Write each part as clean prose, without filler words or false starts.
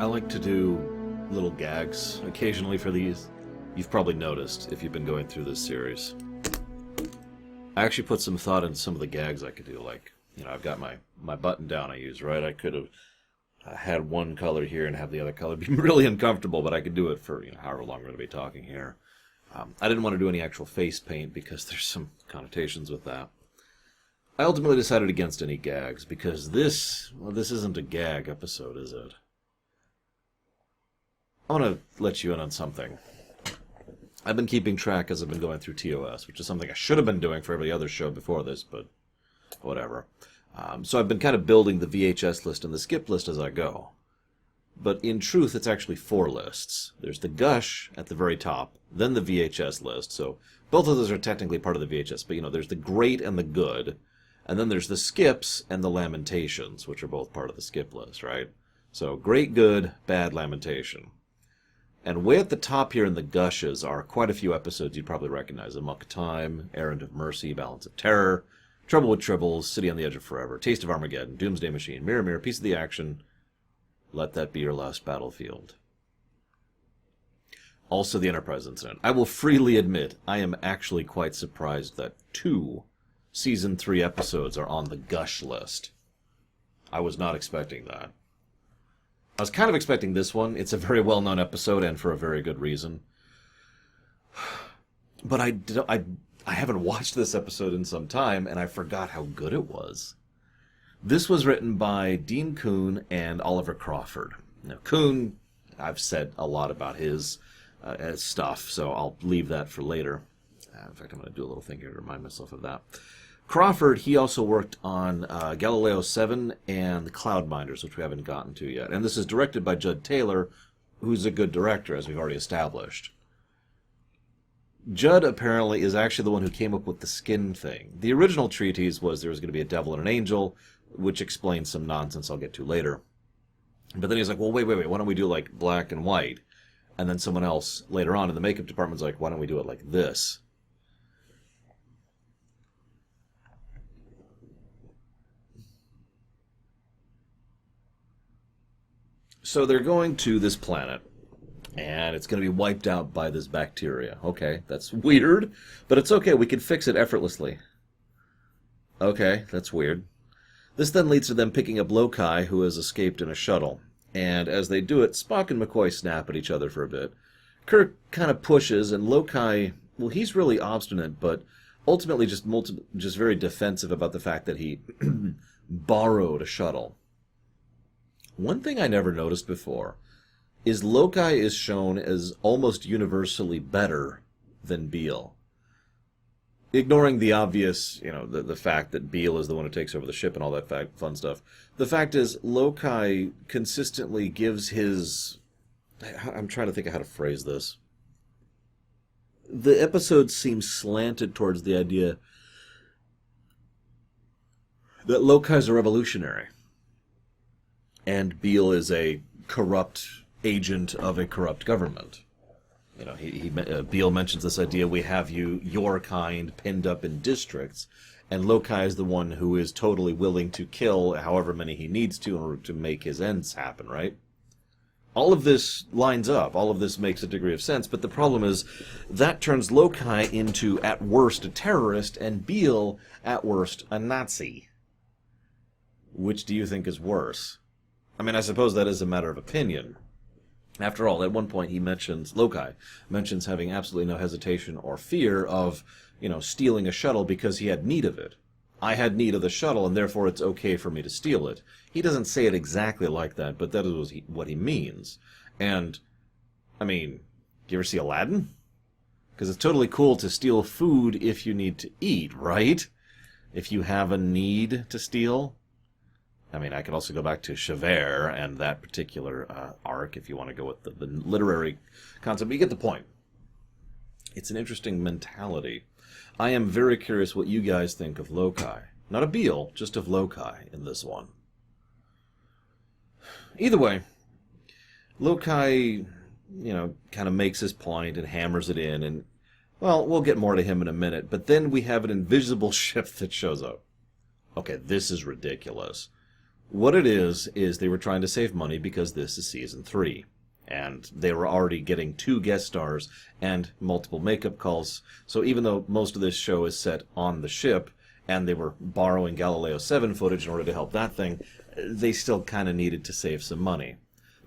I like to do little gags occasionally for these. You've probably noticed if you've been going through this series. I actually put some thought into some of the gags I could do. Like, I've got my button down I use, right? I could have had one color here and have the other color be really uncomfortable, but I could do it for however long we're going to be talking here. I didn't want to do any actual face paint because there's some connotations with that. I ultimately decided against any gags because this isn't a gag episode, is it? I want to let you in on something. I've been keeping track as I've been going through TOS, which is something I should have been doing for every other show before this, but whatever. So I've been kind of building the VHS list and the skip list as I go. But in truth, it's actually 4 lists. There's the Gush at the very top, then the VHS list. So both of those are technically part of the VHS, but there's the Great and the Good, and then there's the Skips and the Lamentations, which are both part of the skip list, right? So Great, Good, Bad, Lamentation. And way at the top here in the Gushes are quite a few episodes you'd probably recognize. Amok Time, Errand of Mercy, Balance of Terror, Trouble with Tribbles, City on the Edge of Forever, Taste of Armageddon, Doomsday Machine, Mirror Mirror, Piece of the Action, Let That Be Your Last Battlefield. Also the Enterprise incident. I will freely admit I am actually quite surprised that 2 Season 3 episodes are on the Gush list. I was not expecting that. I was kind of expecting this one. It's a very well-known episode, and for a very good reason. But I haven't watched this episode in some time, and I forgot how good it was. This was written by Dean Kuhn and Oliver Crawford. Now, Kuhn, I've said a lot about his stuff, so I'll leave that for later. In fact, I'm going to do a little thing here to remind myself of that. Crawford, he also worked on Galileo 7 and The Cloudminders, which we haven't gotten to yet. And this is directed by Judd Taylor, who's a good director, as we've already established. Judd, apparently, is actually the one who came up with the skin thing. The original treatise was there was going to be a devil and an angel, which explains some nonsense I'll get to later. But then he's like, well, wait, why don't we do like black and white? And then someone else later on in the makeup department's like, why don't we do it like this? So they're going to this planet, and it's going to be wiped out by this bacteria. Okay, that's weird, but it's okay. We can fix it effortlessly. Okay, that's weird. This then leads to them picking up Lokai, who has escaped in a shuttle. And as they do it, Spock and McCoy snap at each other for a bit. Kirk kind of pushes, and Lokai, well, he's really obstinate, but ultimately just very defensive about the fact that he borrowed a shuttle. One thing I never noticed before is Lokai is shown as almost universally better than Beale. Ignoring the obvious, the fact that Beale is the one who takes over the ship and all that fun stuff. The fact is, Lokai consistently gives his... I'm trying to think of how to phrase this. The episode seems slanted towards the idea that Lokai's a revolutionary. And Beale is a corrupt agent of a corrupt government. Beale mentions this idea, we have your kind, pinned up in districts, and Lokai is the one who is totally willing to kill however many he needs to in order to make his ends happen, right? All of this lines up, all of this makes a degree of sense, but the problem is that turns Lokai into, at worst, a terrorist, and Beale, at worst, a Nazi. Which do you think is worse? I mean, I suppose that is a matter of opinion. After all, at one point Lokai mentions having absolutely no hesitation or fear of, stealing a shuttle because he had need of it. I had need of the shuttle, and therefore it's okay for me to steal it. He doesn't say it exactly like that, but that is what he means. And, do you ever see Aladdin? Because it's totally cool to steal food if you need to eat, right? If you have a need to steal. I could also go back to Javert and that particular arc if you want to go with the literary concept, but you get the point. It's an interesting mentality. I am very curious what you guys think of Lokai. Not of Beale, just of Lokai in this one. Either way, Lokai, kind of makes his point and hammers it in, and, well, we'll get more to him in a minute, but then we have an invisible ship that shows up. Okay, this is ridiculous. What it is they were trying to save money because this is season 3. And they were already getting 2 guest stars and multiple makeup calls. So even though most of this show is set on the ship, and they were borrowing Galileo 7 footage in order to help that thing, they still kind of needed to save some money.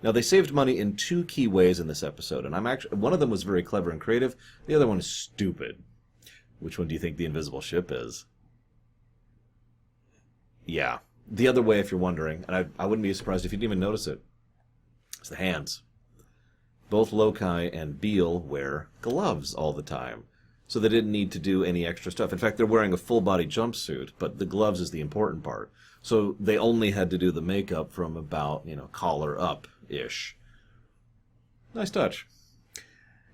Now, they saved money in 2 key ways in this episode, and one of them was very clever and creative, the other one is stupid. Which one do you think the invisible ship is? Yeah. The other way, if you're wondering, and I wouldn't be surprised if you didn't even notice it, it's the hands. Both Lokai and Beale wear gloves all the time, so they didn't need to do any extra stuff. In fact, they're wearing a full-body jumpsuit, but the gloves is the important part. So they only had to do the makeup from about, collar up-ish. Nice touch.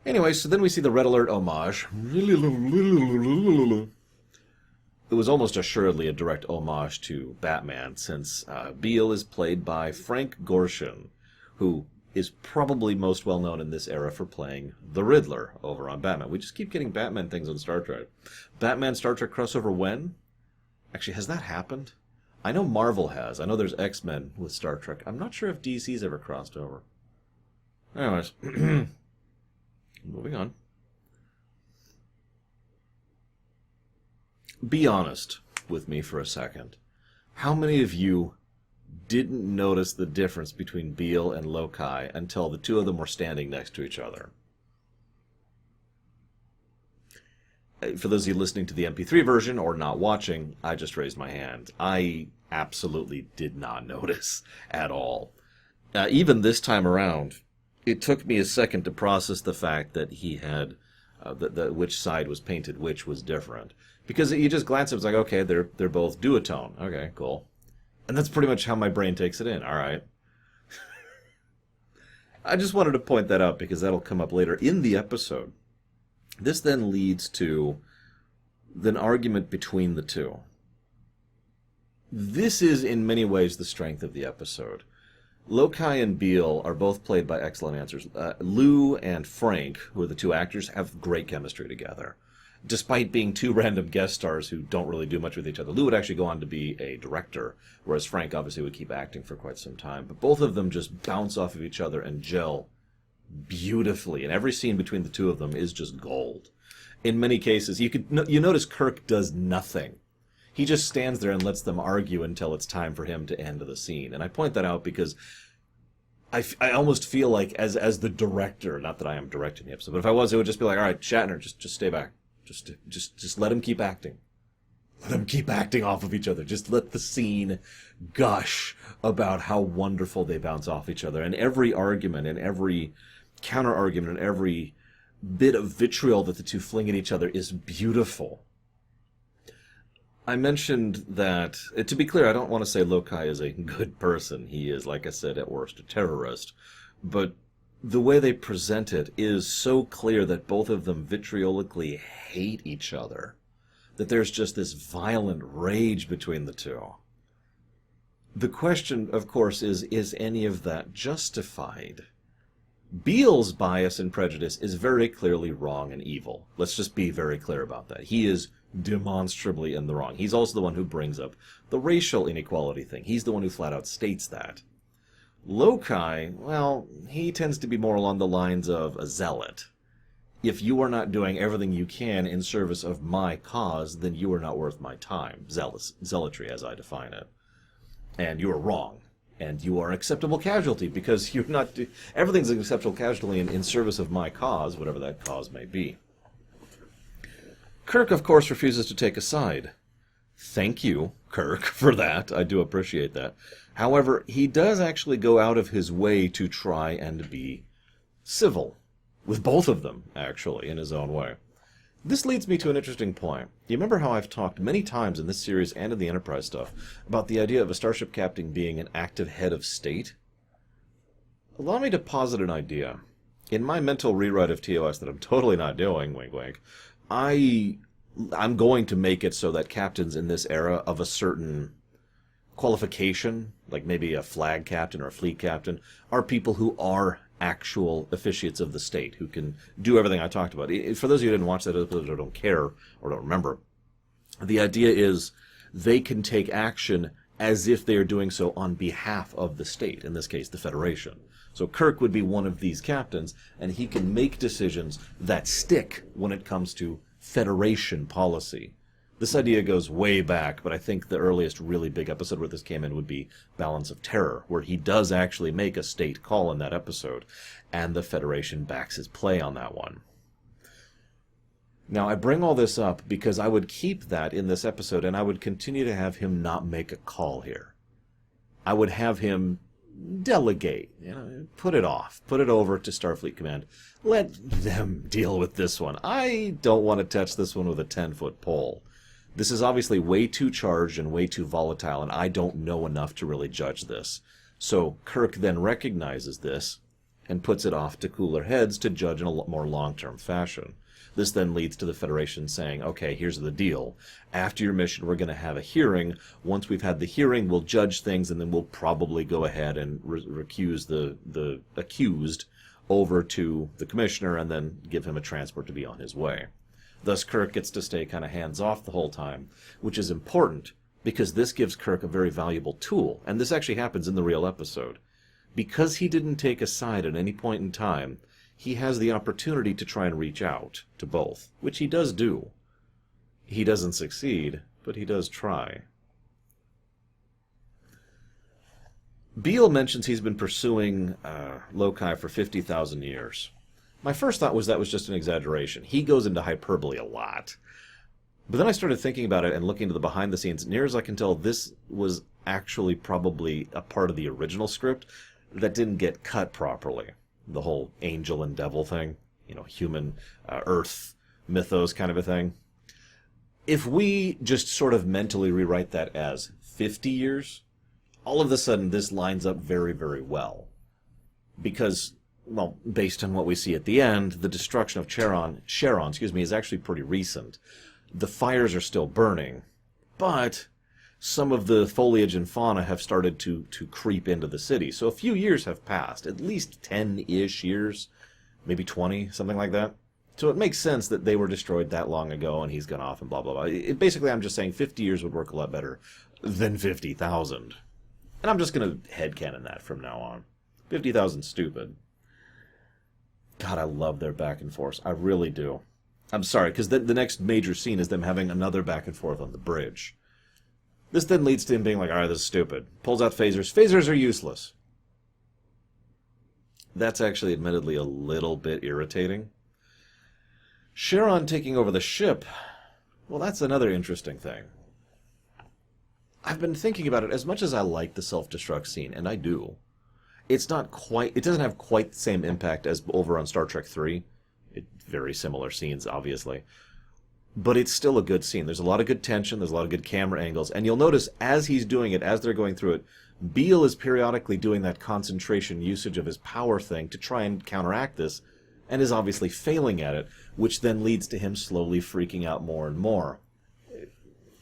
Anyway, so then we see the Red Alert homage. It was almost assuredly a direct homage to Batman, since Beale is played by Frank Gorshin, who is probably most well known in this era for playing the Riddler over on Batman. We just keep getting Batman things on Star Trek. Batman Star Trek crossover when? Actually, has that happened? I know Marvel has. I know there's X-Men with Star Trek. I'm not sure if DC's ever crossed over. Anyways, moving on. Be honest with me for a second. How many of you didn't notice the difference between Beale and Lokai until the 2 of them were standing next to each other? For those of you listening to the MP3 version or not watching, I just raised my hand. I absolutely did not notice at all. Even this time around, it took me a second to process the fact that he had, which side was painted which was different. Because you just glance at it, it's like, okay, they're both duotone. Okay, cool. And that's pretty much how my brain takes it in. All right. I just wanted to point that out because that'll come up later in the episode. This then leads to an argument between the 2. This is in many ways the strength of the episode. Lokai and Beale are both played by excellent actors. Lou and Frank, who are the 2 actors, have great chemistry together. Despite being 2 random guest stars who don't really do much with each other. Lou would actually go on to be a director, whereas Frank obviously would keep acting for quite some time. But both of them just bounce off of each other and gel beautifully. And every scene between the 2 of them is just gold. In many cases, you notice Kirk does nothing. He just stands there and lets them argue until it's time for him to end the scene. And I point that out because I almost feel like as the director, not that I am directing the episode, but if I was, it would just be like, all right, Shatner, just stay back. Just let him keep acting. Let them keep acting off of each other. Just let the scene gush about how wonderful they bounce off each other. And every argument and every counter-argument and every bit of vitriol that the 2 fling at each other is beautiful. I mentioned that, to be clear, I don't want to say Lokai is a good person. He is, like I said, at worst a terrorist. But the way they present it is so clear that both of them vitriolically hate each other. That there's just this violent rage between the 2. The question, of course, is any of that justified? Beale's bias and prejudice is very clearly wrong and evil. Let's just be very clear about that. He is demonstrably in the wrong. He's also the one who brings up the racial inequality thing. He's the one who flat out states that. Lokai, well, he tends to be more along the lines of a zealot. If you are not doing everything you can in service of my cause, then you are not worth my time. Zealotry, as I define it. And you are wrong. And you are an acceptable casualty, because you're not... Everything's an acceptable casualty in service of my cause, whatever that cause may be. Kirk, of course, refuses to take a side. Thank you, Kirk, for that. I do appreciate that. However, he does actually go out of his way to try and be civil. With both of them, actually, in his own way. This leads me to an interesting point. You remember how I've talked many times in this series and in the Enterprise stuff about the idea of a starship captain being an active head of state? Allow me to posit an idea. In my mental rewrite of TOS that I'm totally not doing, wink wink, I'm going to make it so that captains in this era of a certain qualification, like maybe a flag captain or a fleet captain, are people who are actual officiates of the state, who can do everything I talked about. For those of you who didn't watch that episode or don't care or don't remember, the idea is they can take action as if they are doing so on behalf of the state, in this case, the Federation. So Kirk would be one of these captains, and he can make decisions that stick when it comes to Federation policy. This idea goes way back, but I think the earliest really big episode where this came in would be Balance of Terror, where he does actually make a state call in that episode, and the Federation backs his play on that one. Now, I bring all this up because I would keep that in this episode, and I would continue to have him not make a call here. I would have him delegate, put it off, put it over to Starfleet Command. Let them deal with this one. I don't want to touch this one with a 10-foot pole. This is obviously way too charged and way too volatile, and I don't know enough to really judge this. So Kirk then recognizes this and puts it off to cooler heads to judge in a more long-term fashion. This then leads to the Federation saying, okay, here's the deal. After your mission, we're going to have a hearing. Once we've had the hearing, we'll judge things, and then we'll probably go ahead and recuse the accused over to the commissioner and then give him a transport to be on his way. Thus, Kirk gets to stay kind of hands-off the whole time, which is important because this gives Kirk a very valuable tool, and this actually happens in the real episode. Because he didn't take a side at any point in time, he has the opportunity to try and reach out to both, which he does do. He doesn't succeed, but he does try. Beale mentions he's been pursuing Loci for 50,000 years. My first thought was that was just an exaggeration. He goes into hyperbole a lot. But then I started thinking about it and looking to the behind the scenes. Near as I can tell, this was actually probably a part of the original script that didn't get cut properly. The whole angel and devil thing, human, earth, mythos kind of a thing. If we just sort of mentally rewrite that as 50 years, all of a sudden this lines up very, very well. Because, well, based on what we see at the end, the destruction of Cheron, is actually pretty recent. The fires are still burning, but some of the foliage and fauna have started to creep into the city. So a few years have passed, at least 10-ish years, maybe 20, something like that. So it makes sense that they were destroyed that long ago and he's gone off and blah, blah, blah. Basically, I'm just saying 50 years would work a lot better than 50,000. And I'm just going to headcanon that from now on. 50,000 stupid. God, I love their back and forth. I really do. I'm sorry, because the next major scene is them having another back and forth on the bridge. This then leads to him being like, all right, this is stupid. Pulls out phasers. Phasers are useless. That's actually admittedly a little bit irritating. Cheron taking over the ship, well, that's another interesting thing. I've been thinking about it. As much as I like the self-destruct scene, and I do, it doesn't have quite the same impact as over on Star Trek 3. Very similar scenes, obviously. But it's still a good scene. There's a lot of good tension, there's a lot of good camera angles, and you'll notice as he's doing it, as they're going through it, Beale is periodically doing that concentration usage of his power thing to try and counteract this, and is obviously failing at it, which then leads to him slowly freaking out more and more.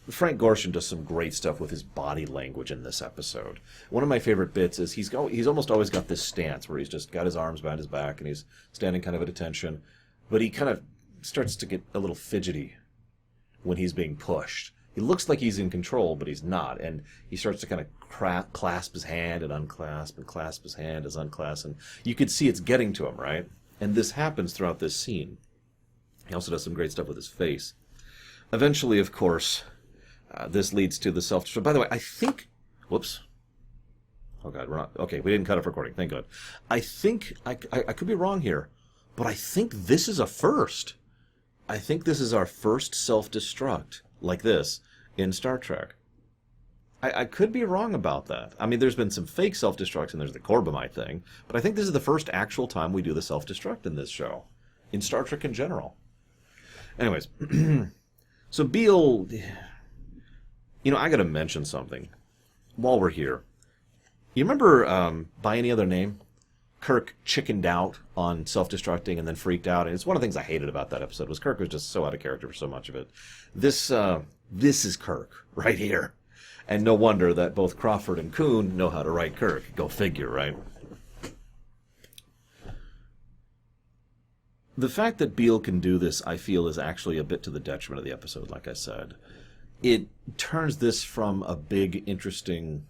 Frank Gorshin does some great stuff with his body language in this episode. One of my favorite bits is he's almost always got this stance where he's just got his arms behind his back and he's standing kind of at attention, but he kind of starts to get a little fidgety when he's being pushed. He looks like he's in control, but he's not, and he starts to kind of clasp his hand and unclasp, and clasp his hand as unclasp, and you can see it's getting to him, right? And this happens throughout this scene. He also does some great stuff with his face. Eventually, of course, this leads to the self-destruct. By the way, I think... Whoops. Oh, God, we're not... Okay, we didn't cut off recording. Thank God. I think... I could be wrong here, but I think this is a first. I think this is our first self-destruct like this in Star Trek. I could be wrong about that. I mean, there's been some fake self-destructs, and there's the Corbomite thing, but I think this is the first actual time we do the self-destruct in this show. In Star Trek in general. Anyways. So Beale... I gotta mention something while we're here. You remember, By Any Other Name? Kirk chickened out on self-destructing and then freaked out. And it's one of the things I hated about that episode was Kirk was just so out of character for so much of it. This is Kirk right here. And no wonder that both Crawford and Kuhn know how to write Kirk. Go figure, right? The fact that Beale can do this, I feel, is actually a bit to the detriment of the episode, like I said. it turns this from a big, interesting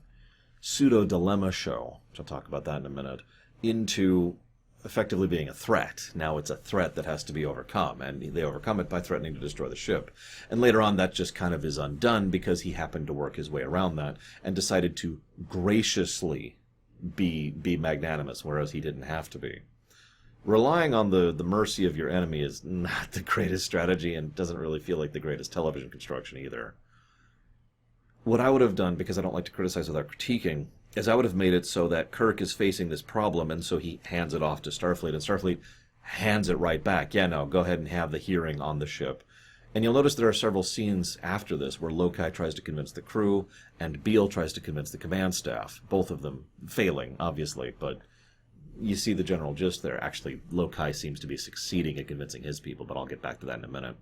pseudo-dilemma show, which I'll talk about that in a minute, into effectively being a threat. Now it's a threat that has to be overcome, and they overcome it by threatening to destroy the ship. And later on, that just kind of is undone because he happened to work his way around that and decided to graciously be magnanimous, whereas he didn't have to be. Relying on the mercy of your enemy is not the greatest strategy and doesn't really feel like the greatest television construction either. What I would have done, because I don't like to criticize without critiquing, is I would have made it so that Kirk is facing this problem, and so he hands it off to Starfleet, and Starfleet hands it right back. Yeah, no, go ahead and have the hearing on the ship. And you'll notice there are several scenes after this where Lokai tries to convince the crew, and Beale tries to convince the command staff. Both of them failing, obviously, but you see the general gist there. Actually, Lokai seems to be succeeding at convincing his people, but I'll get back to that in a minute.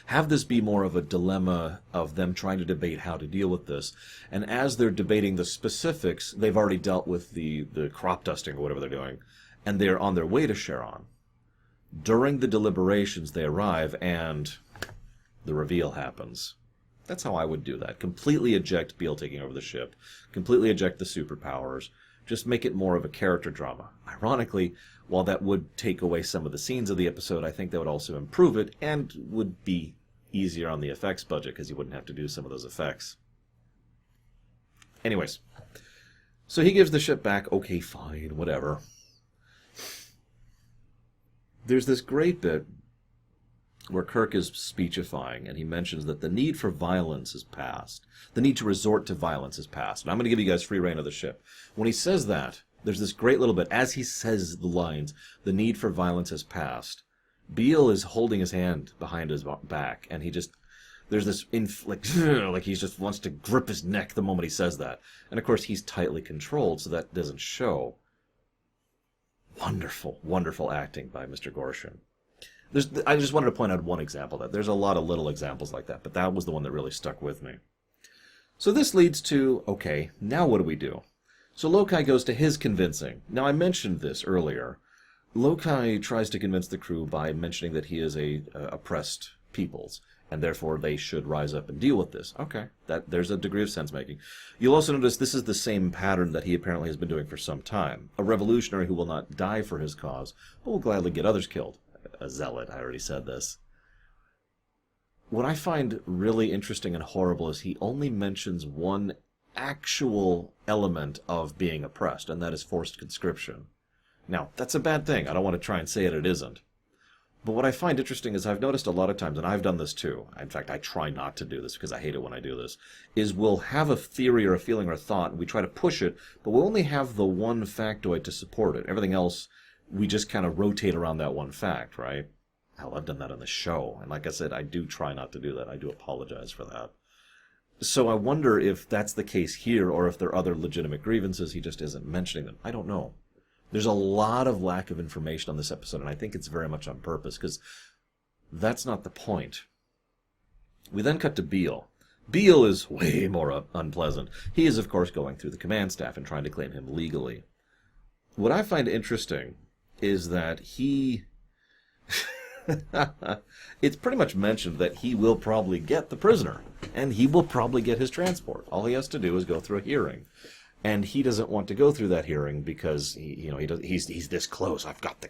Have this be more of a dilemma of them trying to debate how to deal with this. And as they're debating the specifics, they've already dealt with the crop dusting or whatever they're doing, and they're on their way to Cheron. During the deliberations, they arrive, and the reveal happens. That's how I would do that. Completely eject Beale taking over the ship. Completely eject the superpowers. Just make it more of a character drama. Ironically, while that would take away some of the scenes of the episode, I think that would also improve it and would be easier on the effects budget because you wouldn't have to do some of those effects. Anyways, so he gives the ship back. Okay, fine, whatever. There's this great bit where Kirk is speechifying, and he mentions that the need for violence is past. The need to resort to violence is past. And I'm going to give you guys free reign of the ship. When he says that, there's this great little bit, as he says the lines, the need for violence has passed. Beale is holding his hand behind his back, and he just, there's this, like he just wants to grip his neck the moment he says that. And of course, he's tightly controlled, so that doesn't show. Wonderful, wonderful acting by Mr. Gorshin. I just wanted to point out one example of that. There's a lot of little examples like that, but that was the one that really stuck with me. So this leads to, okay, now what do we do? So Lokai goes to his convincing. Now, I mentioned this earlier. Lokai tries to convince the crew by mentioning that he is a oppressed peoples, and therefore they should rise up and deal with this. Okay, there's a degree of sense-making. You'll also notice this is the same pattern that he apparently has been doing for some time. A revolutionary who will not die for his cause, but will gladly get others killed. A zealot, I already said this. What I find really interesting and horrible is he only mentions one actual element of being oppressed, and that is forced conscription. Now, that's a bad thing. I don't want to try and say it isn't. But what I find interesting is I've noticed a lot of times, and I've done this too, in fact, I try not to do this because I hate it when I do this, is we'll have a theory or a feeling or a thought, and we try to push it, but we'll only have the one factoid to support it. Everything else, we just kind of rotate around that one fact, right? Hell, I've done that on the show, and like I said, I do try not to do that. I do apologize for that. So I wonder if that's the case here, or if there are other legitimate grievances, he just isn't mentioning them. I don't know. There's a lot of lack of information on this episode, and I think it's very much on purpose, because that's not the point. We then cut to Beale. Beale is way more unpleasant. He is, of course, going through the command staff and trying to claim him legally. What I find interesting is that he... it's pretty much mentioned that he will probably get the prisoner, and he will probably get his transport. All he has to do is go through a hearing. And he doesn't want to go through that hearing because he's this close. I've got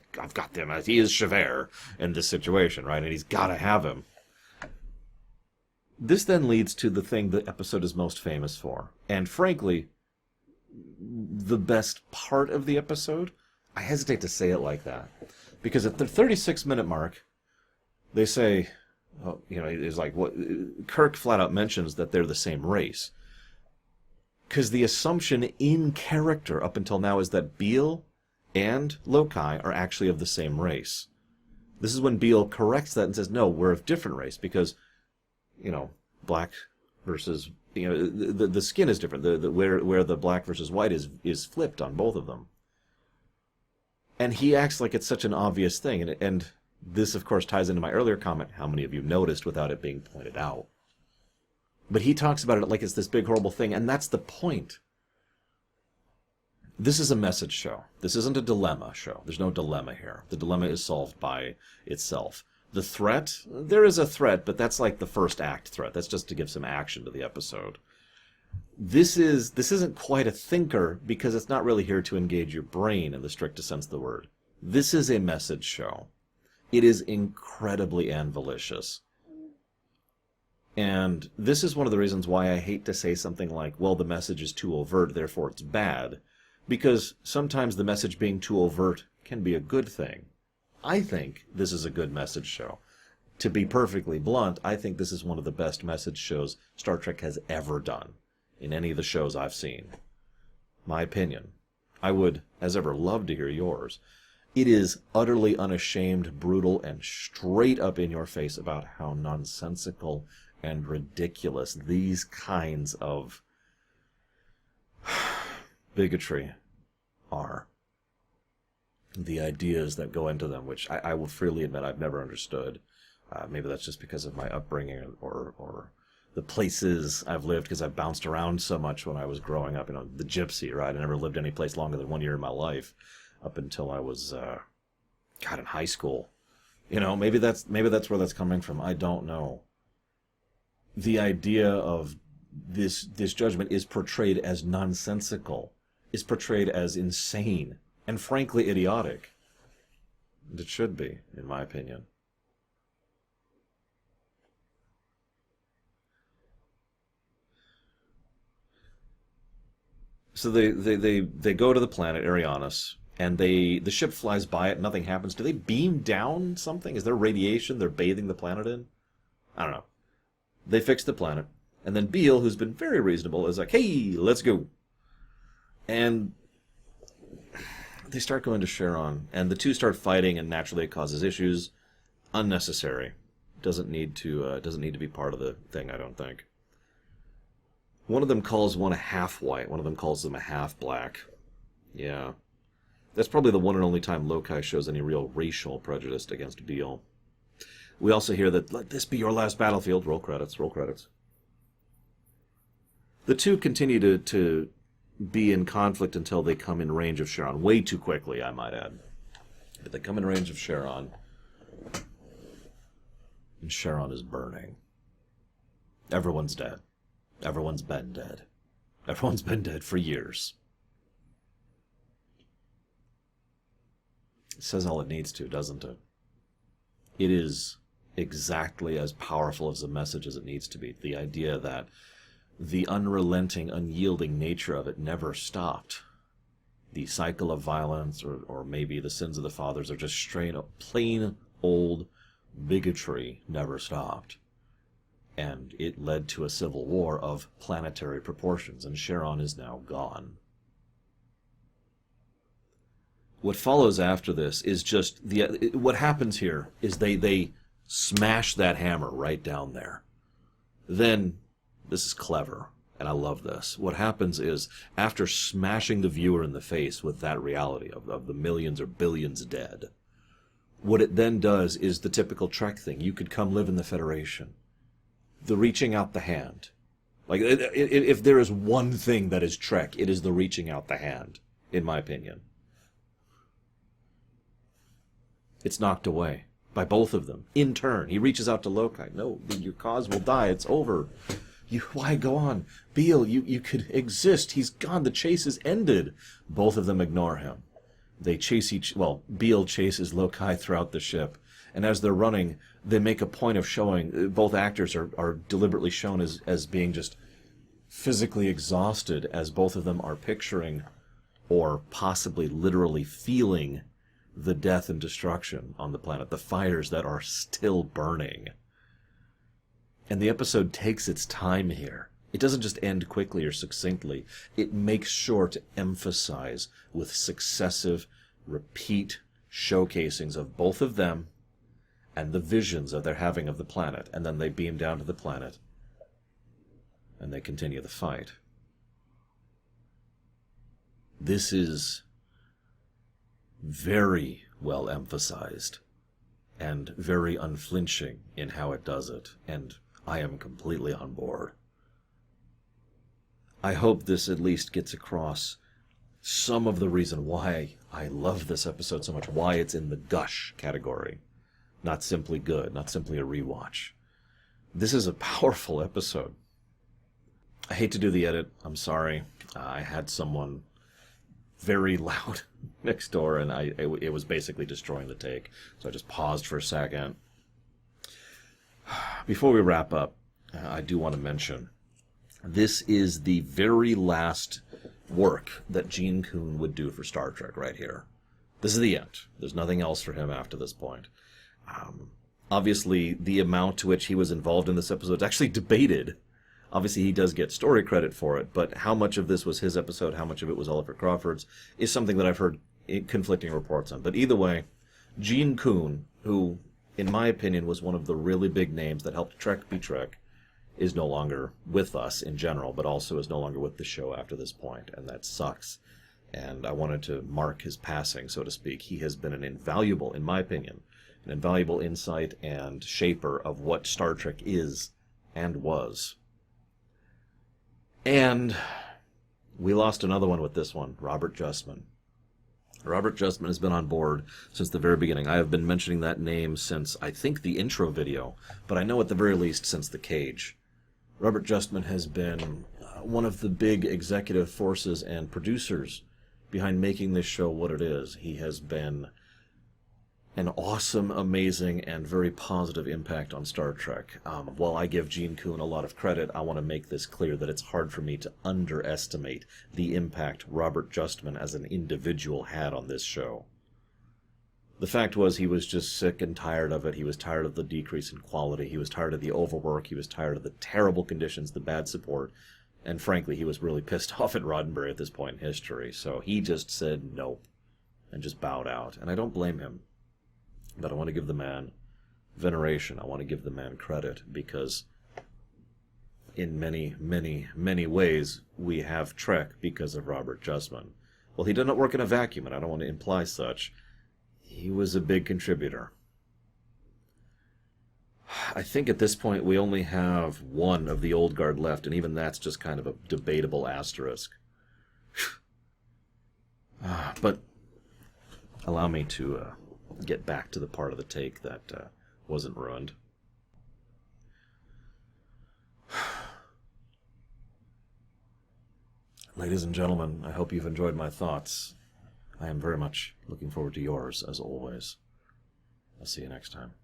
them. He is Javert in this situation, right? And he's got to have him. This then leads to the thing the episode is most famous for, and frankly, the best part of the episode. I hesitate to say it like that because at the 36-minute mark, they say, it's like what Kirk flat out mentions that they're the same race. Because the assumption in character up until now is that Beale and Lokai are actually of the same race. This is when Beale corrects that and says, no, we're of different race because, black versus, the skin is different. Where the black versus white is flipped on both of them. And he acts like it's such an obvious thing. And this, of course, ties into my earlier comment, how many of you noticed without it being pointed out. But he talks about it like it's this big, horrible thing, and that's the point. This is a message show. This isn't a dilemma show. There's no dilemma here. The dilemma is solved by itself. The threat? There is a threat, but that's like the first act threat. That's just to give some action to the episode. This isn't quite a thinker because it's not really here to engage your brain in the strictest sense of the word. This is a message show. It is incredibly anvilicious. And this is one of the reasons why I hate to say something like, well, the message is too overt, therefore it's bad. Because sometimes the message being too overt can be a good thing. I think this is a good message show. To be perfectly blunt, I think this is one of the best message shows Star Trek has ever done in any of the shows I've seen. My opinion. I would, as ever, love to hear yours. It is utterly unashamed, brutal, and straight up in your face about how nonsensical and ridiculous these kinds of bigotry are. The ideas that go into them, which I will freely admit I've never understood. Maybe that's just because of my upbringing or the places I've lived, because I've bounced around so much when I was growing up. You know, the gypsy, right? I never lived any place longer than 1 year in my life, up until I was, in high school. You know, maybe that's where that's coming from. I don't know. The idea of this judgment is portrayed as nonsensical, is portrayed as insane, and frankly idiotic. And it should be, in my opinion. So they go to the planet Arianis, and the ship flies by it, nothing happens. Do they beam down something? Is there radiation they're bathing the planet in? I don't know. They fix the planet, and then Beale, who's been very reasonable, is like, hey, let's go. And they start going to Cheron, and the two start fighting, and naturally it causes issues. Unnecessary. Doesn't need to be part of the thing, I don't think. One of them calls one a half-white. One of them calls them a half-black. Yeah. That's probably the one and only time Lokai shows any real racial prejudice against Beale. We also hear that, let this be your last battlefield. Roll credits, roll credits. The two continue to be in conflict until they come in range of Cheron. Way too quickly, I might add. But they come in range of Cheron. And Cheron is burning. Everyone's dead. Everyone's been dead. Everyone's been dead for years. It says all it needs to, doesn't it? It is exactly as powerful as a message as it needs to be. The idea that the unrelenting, unyielding nature of it never stopped. The cycle of violence, or maybe the sins of the fathers, or just plain old bigotry never stopped. And it led to a civil war of planetary proportions, and Cheron is now gone. What follows after this is just what happens here is they smash that hammer right down there. Then, this is clever, and I love this. What happens is, after smashing the viewer in the face with that reality of the millions or billions dead, what it then does is the typical Trek thing. You could come live in the Federation. The reaching out the hand. Like, if there is one thing that is Trek, it is the reaching out the hand, in my opinion. It's knocked away by both of them. In turn, he reaches out to Lokai. No, your cause will die. It's over. Why go on? Beale, you could exist. He's gone. The chase is ended. Both of them ignore him. They chase Beale chases Lokai throughout the ship. And as they're running, they make a point of showing, both actors are deliberately shown as being just physically exhausted, as both of them are picturing or possibly literally feeling the death and destruction on the planet, the fires that are still burning. And the episode takes its time here. It doesn't just end quickly or succinctly. It makes sure to emphasize with successive, repeat showcasings of both of them and the visions that they're having of the planet. And then they beam down to the planet and they continue the fight. This is very well emphasized and very unflinching in how it does it, and I am completely on board. I hope this at least gets across some of the reason why I love this episode so much, why it's in the gush category. not simply good, not simply a rewatch. This is a powerful episode. I hate to do the edit. I'm sorry. I had someone very loud next door, and it was basically destroying the take. So I just paused for a second. Before we wrap up, I do want to mention, this is the very last work that Gene Coon would do for Star Trek right here. This is the end. There's nothing else for him after this point. Obviously, the amount to which he was involved in this episode is actually debated. Obviously, he does get story credit for it, but how much of this was his episode, how much of it was Oliver Crawford's, is something that I've heard conflicting reports on. But either way, Gene Coon, who, in my opinion, was one of the really big names that helped Trek be Trek, is no longer with us in general, but also is no longer with the show after this point, and that sucks. And I wanted to mark his passing, so to speak. He has been an invaluable, in my opinion, an invaluable insight and shaper of what Star Trek is and was. And we lost another one with this one, Robert Justman. Robert Justman has been on board since the very beginning. I have been mentioning that name since, I think, the intro video, but I know at the very least since The Cage. Robert Justman has been one of the big executive forces and producers behind making this show what it is. He has been an awesome, amazing, and very positive impact on Star Trek. While I give Gene Coon a lot of credit, I want to make this clear that it's hard for me to underestimate the impact Robert Justman as an individual had on this show. The fact was, he was just sick and tired of it. He was tired of the decrease in quality. He was tired of the overwork. He was tired of the terrible conditions, the bad support. And frankly, he was really pissed off at Roddenberry at this point in history. So he just said nope and just bowed out. And I don't blame him. But I want to give the man veneration. I want to give the man credit because in many, many, many ways, we have Trek because of Robert Justman. Well, he did not work in a vacuum, and I don't want to imply such. He was a big contributor. I think at this point we only have one of the old guard left, and even that's just kind of a debatable asterisk. But allow me to get back to the part of the take that wasn't ruined. Ladies and gentlemen, I hope you've enjoyed my thoughts. I am very much looking forward to yours, as always. I'll see you next time.